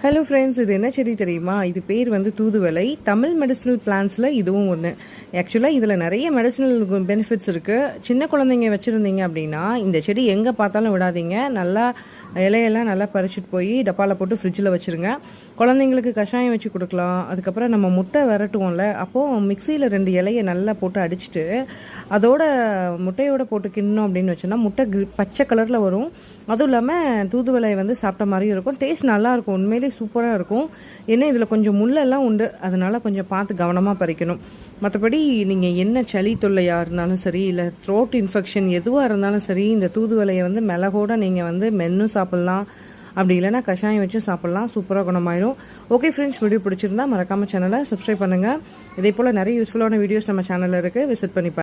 Hello friends, இது என்ன செடி தெரியுமா? இது பேர் வந்து தூதுவளை. தமிழ் மெடிசினல் பிளான்ஸில் இதுவும் ஒன்று. ஆக்சுவலாக இதில் நிறைய மெடிசினல் பெனிஃபிட்ஸ் இருக்குது. சின்ன குழந்தைங்க வச்சுருந்தீங்க அப்படின்னா இந்த செடி எங்கே பார்த்தாலும் விடாதீங்க. நல்லா இலையெல்லாம் நல்லா பறிச்சுட்டு போய் டப்பாவில் போட்டு ஃப்ரிட்ஜில் வச்சுருங்க. குழந்தைங்களுக்கு கஷாயம் வச்சு கொடுக்கலாம். அதுக்கப்புறம் நம்ம முட்டை விரட்டுவோம்ல, அப்போது மிக்சியில் 2 இலையை நல்லா போட்டு அடிச்சுட்டு அதோட முட்டையோடு போட்டு கிண்ணோம் அப்படின்னு வச்சோன்னா முட்டை பச்சை கலரில் வரும். அதுவும் இல்லாமல் தூதுவளை வந்து சாப்பிட்ட மாதிரியும் இருக்கும். டேஸ்ட் நல்லாயிருக்கும், உண்மையிலே சூப்பராக இருக்கும். ஏன்னா இதில் கொஞ்சம் முள்ளெல்லாம் உண்டு, அதனால் கொஞ்சம் பார்த்து கவனமாக பறிக்கணும். மற்றபடி நீங்கள் என்ன சளி தொல்லையாக இருந்தாலும் சரி, இல்லை த்ரோட் இன்ஃபெக்ஷன் எதுவாக இருந்தாலும் சரி, இந்த தூதுவளையை வந்து மிளகோட நீங்கள் வந்து மென்னும் சாப்பிட்லாம், அப்படி இல்லைனா கஷாயம் வச்சு சாப்பிட்லாம். சூப்பராக குணமாயிடும். ஓகே ஃப்ரெண்ட்ஸ், வீடியோ பிடிச்சிருந்தா மறக்காமல் சேனலை சப்ஸ்கிரைப் பண்ணுங்கள். இதே போல் நிறைய யூஸ்ஃபுல்லான வீடியோஸ் நம்ம சேனலில் இருக்குது, விசிட் பண்ணி